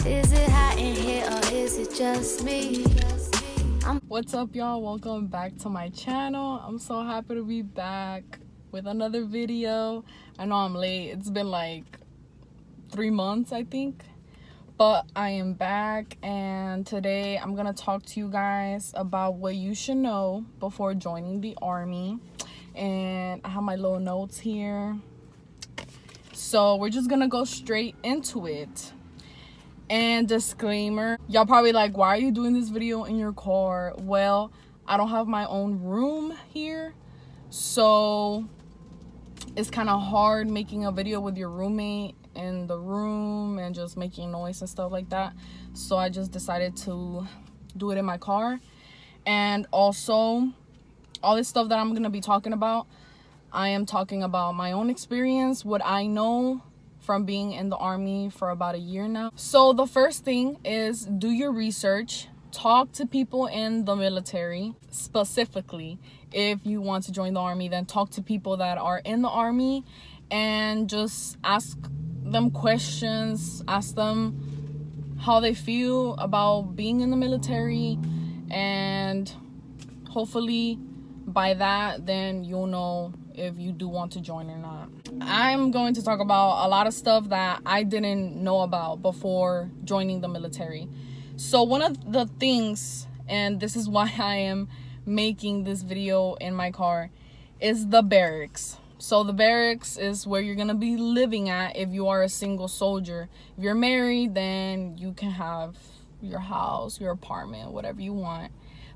Is it hot in here or is it just me? What's up, y'all? Welcome back to my channel. I'm so happy to be back with another video. I know I'm late. It's been like 3 months, I think, but I am back, and today I'm gonna talk to you guys about what you should know before joining the army. And I have my little notes here, so we're just gonna go straight into it. And disclaimer, y'all probably like, why are you doing this video in your car? Well, I don't have my own room here, so it's kind of hard making a video with your roommate in the room and just making noise and stuff like that. So I just decided to do it in my car. And also, all this stuff that I'm gonna be talking about, I am talking about my own experience, what I know from being in the army for about a year now. So the first thing is, do your research. Talk to people in the military. Specifically, if you want to join the army, then talk to people that are in the army and just ask them questions. Ask them how they feel about being in the military, and hopefully by that, then you'll know if you do want to join or not. I'm going to talk about a lot of stuff that I didn't know about before joining the military. So one of the things, and this is why I am making this video in my car, is the barracks. So the barracks is where you're gonna be living at if you are a single soldier. If you're married, then you can have your house, your apartment, whatever you want.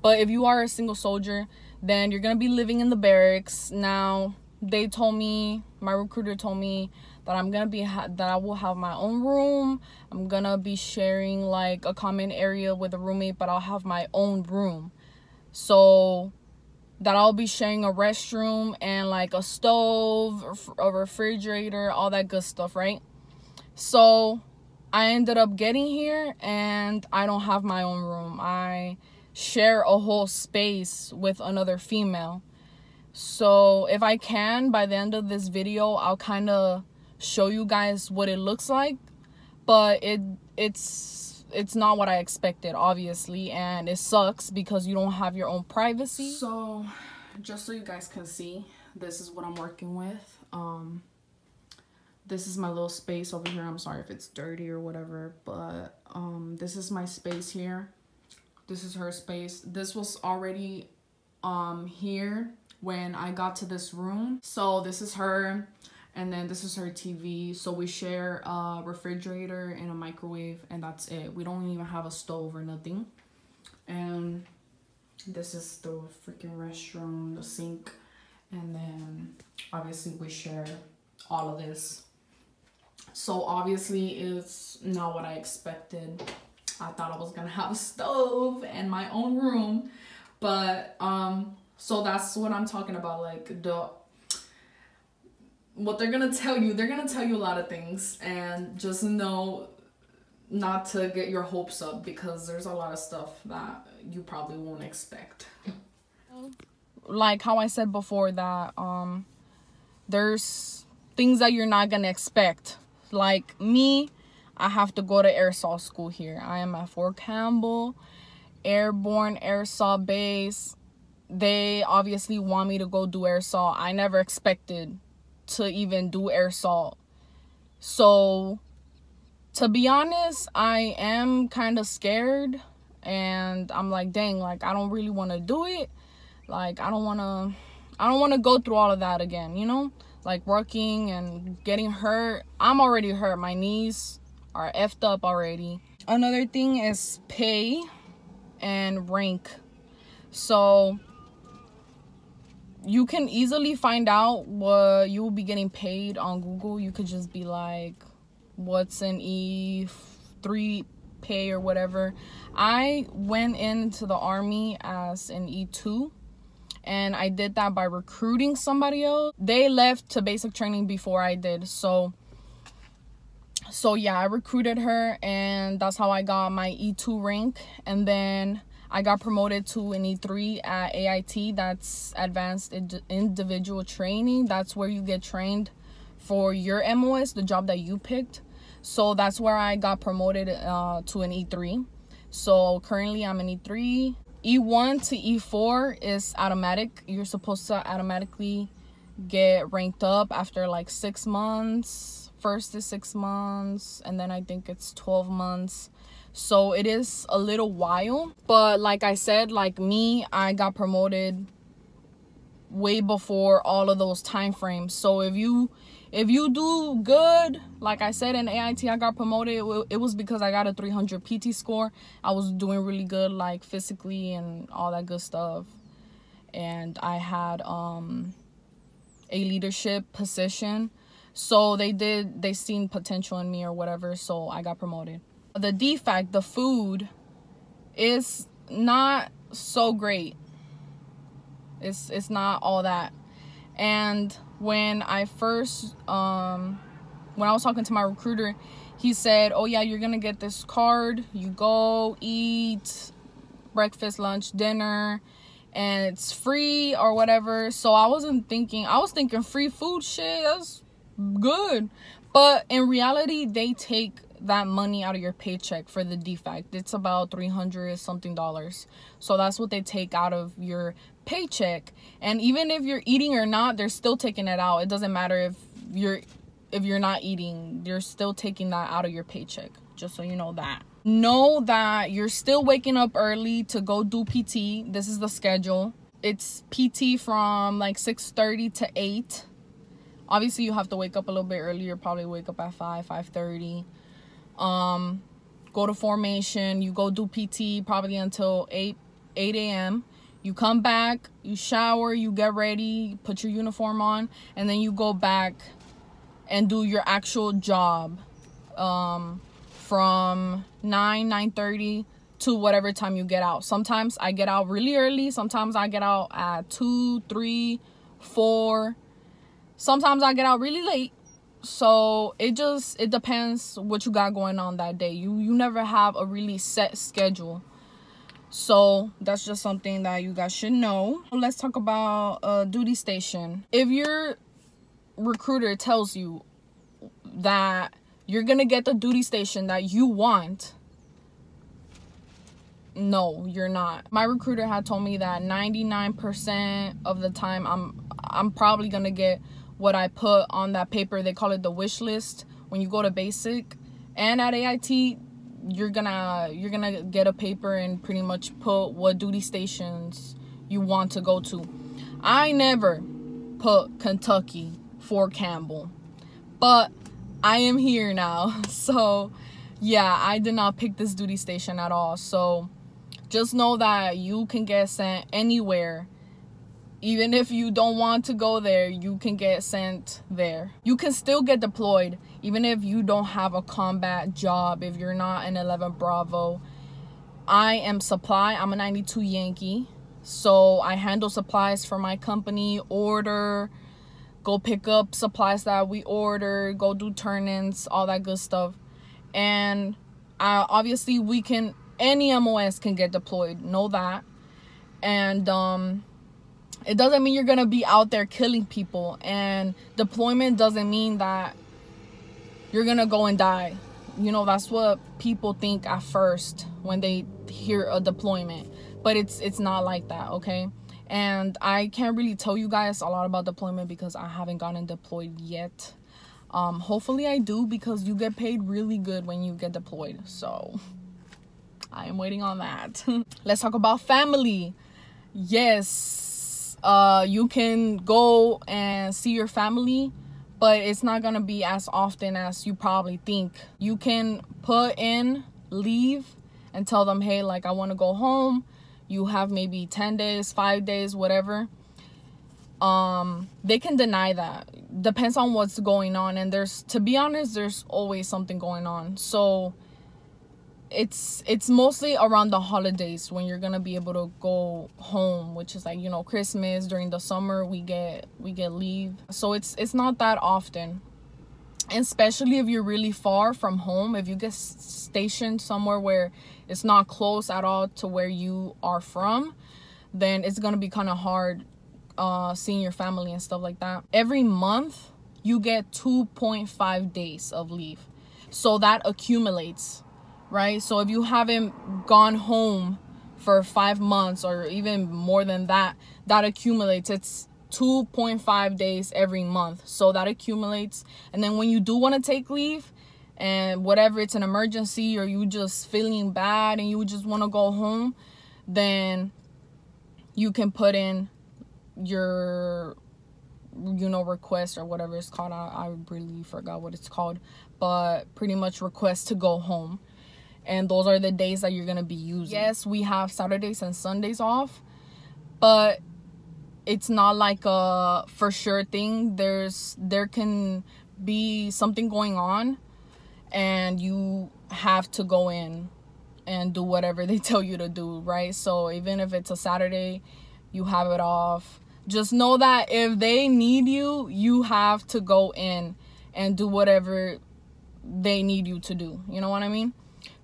But if you are a single soldier, then you're gonna be living in the barracks. Now, they told me, my recruiter told me that that I will have my own room. I'm gonna be sharing like a common area with a roommate, but I'll have my own room. So that I'll be sharing a restroom and like a stove, a refrigerator, all that good stuff, right? So I ended up getting here and I don't have my own room. I share a whole space with another female. So if I can, by the end of this video, I'll kind of show you guys what it looks like, but it's not what I expected, obviously, and it sucks because you don't have your own privacy. So just so you guys can see, this is what I'm working with. This is my little space over here. I'm sorry if it's dirty or whatever, but this is my space here. This is her space. This was already here when I got to this room. So this is her, and then this is her TV. So we share a refrigerator and a microwave, and that's it. We don't even have a stove or nothing. And this is the freaking restroom, the sink, and then obviously we share all of this. So obviously it's not what I expected. I thought I was gonna have a stove and my own room, but so that's what I'm talking about. Like what they're gonna tell you a lot of things, and just know not to get your hopes up because there's a lot of stuff that you probably won't expect. Like how I said before, that there's things that you're not gonna expect. Like me, I have to go to airsoft school here. I am at Fort Campbell Airborne Airsoft Base. They obviously want me to go do airsoft. I never expected to even do airsoft. So, to be honest, I am kind of scared. And I'm like, dang, like, I don't really want to do it. Like, I don't want to go through all of that again, you know? Like, working and getting hurt. I'm already hurt. My knees are effed up already. Another thing is pay and rank. So you can easily find out what you will be getting paid on Google. You could just be like, what's an E3 pay or whatever. I went into the army as an E2, and I did that by recruiting somebody else. They left to basic training before I did. So yeah, I recruited her, and that's how I got my E2 rank. And then I got promoted to an E3 at AIT. That's Advanced Individual Training. That's where you get trained for your MOS, the job that you picked. So that's where I got promoted to an E3. So currently I'm an E3. E1 to E4 is automatic. You're supposed to automatically get ranked up after like 6 months. First is 6 months, and then I think it's 12 months. So it is a little while. But like I said, like me, I got promoted way before all of those time frames. So if you do good, like I said, in AIT I got promoted, it was because I got a 300 PT score. I was doing really good, like physically and all that good stuff, and I had a leadership position, so they seen potential in me or whatever, so I got promoted. The defect, the food is not so great. It's not all that. And when I first when I was talking to my recruiter, he said, oh yeah, you're gonna get this card, you go eat breakfast, lunch, dinner, and it's free or whatever. So I was thinking free food, shit, that's good. But in reality, they take that money out of your paycheck for the defect. It's about $300 something. So that's what they take out of your paycheck. And even if you're eating or not, they're still taking it out. It doesn't matter if you're not eating, you're still taking that out of your paycheck. Just so you know that. Know that you're still waking up early to go do PT. This is the schedule. It's PT from like 6:30 to 8. Obviously you have to wake up a little bit earlier. Probably wake up at 5:30. Go to formation, you go do PT probably until 8 a.m. You come back, you shower, you get ready, put your uniform on, and then you go back and do your actual job from 9:30 to whatever time you get out. Sometimes I get out really early, sometimes I get out at 2, 3, 4. Sometimes I get out really late. So it depends what you got going on that day. You never have a really set schedule. So that's just something that you guys should know. Let's talk about duty station. If your recruiter tells you that you're gonna get the duty station that you want, no, you're not. My recruiter had told me that 99% of the time I'm probably gonna get what I put on that paper. They call it the wish list when you go to basic. And at AIT, you're gonna get a paper and pretty much put what duty stations you want to go to. I never put Kentucky, Fort Campbell, but I am here now. So yeah, I did not pick this duty station at all. So just know that you can get sent anywhere. Even if you don't want to go there, you can get sent there. You can still get deployed even if you don't have a combat job, if you're not an 11 Bravo. I am supply. I'm a 92 Yankee. So I handle supplies for my company, order, go pick up supplies that we order, go do turn-ins, all that good stuff. And obviously any MOS can get deployed. Know that. And it doesn't mean you're going to be out there killing people. And deployment doesn't mean that you're going to go and die. You know, that's what people think at first when they hear a deployment. But it's not like that, okay? And I can't really tell you guys a lot about deployment because I haven't gotten deployed yet. Hopefully I do, because you get paid really good when you get deployed. So I am waiting on that. Let's talk about family. Yes. You can go and see your family, but it's not gonna be as often as you probably think. You can put in leave and tell them, hey, like, I want to go home. You have maybe 10 days, 5 days, whatever. They can deny that. Depends on what's going on. And to be honest, there's always something going on. So it's mostly around the holidays when you're gonna be able to go home, which is like, you know, Christmas. During the summer we get leave, so it's not that often. And especially if you're really far from home, if you get stationed somewhere where it's not close at all to where you are from, then it's gonna be kind of hard seeing your family and stuff like that. Every month you get 2.5 days of leave. So that accumulates, right? So if you haven't gone home for 5 months or even more than that, that accumulates. It's 2.5 days every month. So that accumulates. And then when you do want to take leave, and whatever, it's an emergency or you just feeling bad and you just want to go home, then you can put in your, you know, request or whatever it's called. I really forgot what it's called, but pretty much request to go home. And those are the days that you're going to be using. Yes, we have Saturdays and Sundays off, but it's not like a for sure thing. There can be something going on and you have to go in and do whatever they tell you to do, right? So even if it's a Saturday, you have it off. Just know that if they need you, you have to go in and do whatever they need you to do. You know what I mean?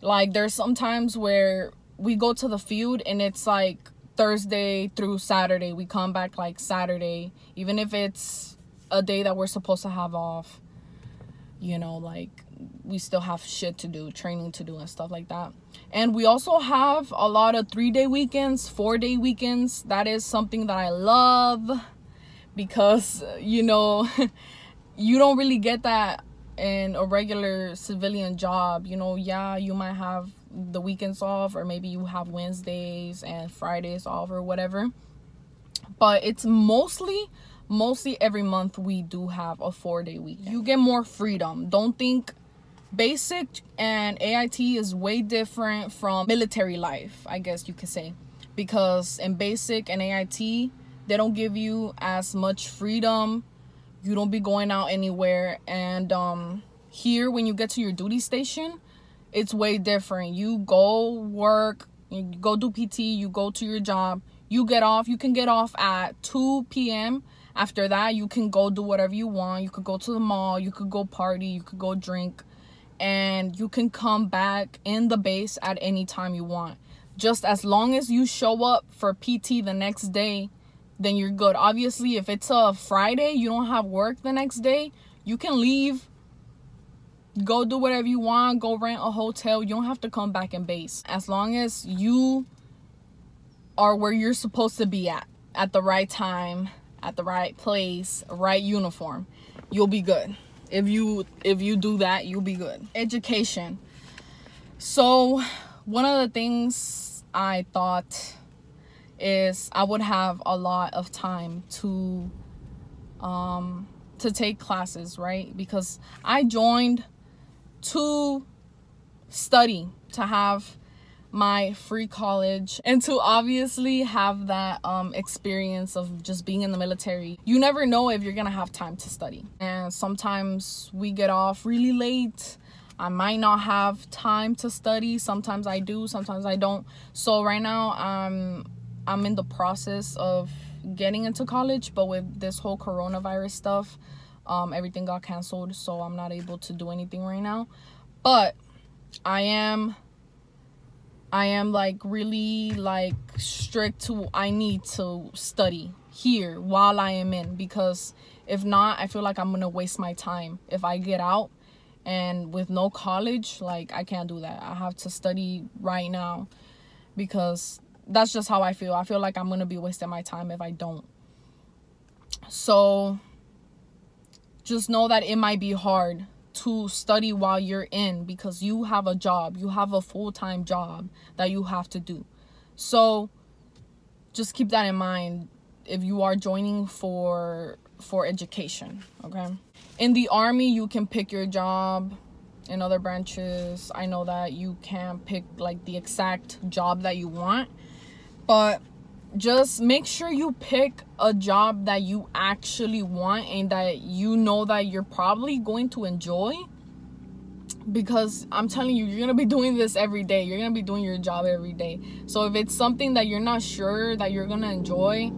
Like, there's some times where we go to the field and it's like Thursday through Saturday. We come back like Saturday, even if it's a day that we're supposed to have off. You know, like, we still have shit to do, training to do and stuff like that. And we also have a lot of 3-day weekends, 4-day weekends. That is something that I love because, you know, you don't really get that in a regular civilian job. You know, yeah, you might have the weekends off, or maybe you have Wednesdays and Fridays off or whatever. But it's mostly every month we do have a 4-day weekend. You get more freedom. Don't think basic and AIT is way different from military life, I guess you could say, because in basic and AIT they don't give you as much freedom. You don't be going out anywhere. And here, when you get to your duty station, it's way different. You go work, you go do PT, you go to your job, you get off. You can get off at 2 p.m. After that, you can go do whatever you want. You could go to the mall, you could go party, you could go drink, and you can come back in the base at any time you want. Just as long as you show up for PT the next day, then you're good. Obviously, if it's a Friday, you don't have work the next day, you can leave, go do whatever you want, go rent a hotel. You don't have to come back in base. As long as you are where you're supposed to be at the right time, at the right place, right uniform, you'll be good. If you do that, you'll be good. Education. So one of the things I thought is I would have a lot of time to take classes, right? Because I joined to study, to have my free college, and to obviously have that experience of just being in the military. You never know if you're gonna have time to study, and sometimes we get off really late. I might not have time to study. Sometimes I do, sometimes I don't. So right now I'm in the process of getting into college, but with this whole coronavirus stuff, everything got canceled, so I'm not able to do anything right now. But I am like really like strict to, I need to study here while I am in, because if not, I feel like I'm gonna waste my time if I get out and with no college. Like, I can't do that. I have to study right now, because that's just how I feel. I feel like I'm gonna be wasting my time if I don't. So just know that it might be hard to study while you're in, because you have a job, you have a full-time job that you have to do. So just keep that in mind if you are joining for education, okay? In the Army, you can pick your job. In other branches, I know that you can pick like the exact job that you want, but just make sure you pick a job that you actually want and that you know that you're probably going to enjoy. Because I'm telling you, you're gonna be doing this every day. You're gonna be doing your job every day. So if it's something that you're not sure that you're gonna enjoy,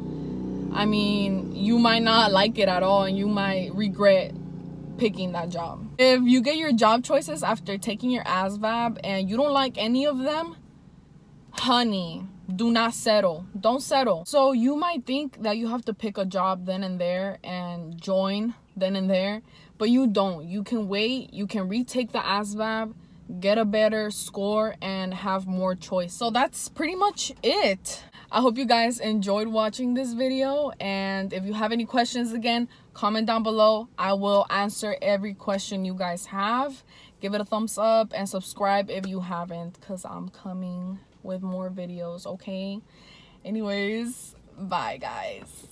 I mean, you might not like it at all, and you might regret picking that job. If you get your job choices after taking your ASVAB and you don't like any of them, honey, do not settle. Don't settle. So you might think that you have to pick a job then and there and join then and there, but you don't. You can wait, you can retake the ASVAB, get a better score, and have more choice. So that's pretty much it. I hope you guys enjoyed watching this video, and if you have any questions, again, comment down below. I will answer every question you guys have. Give it a thumbs up and subscribe if you haven't, because I'm coming with more videos, okay? Anyways, bye guys.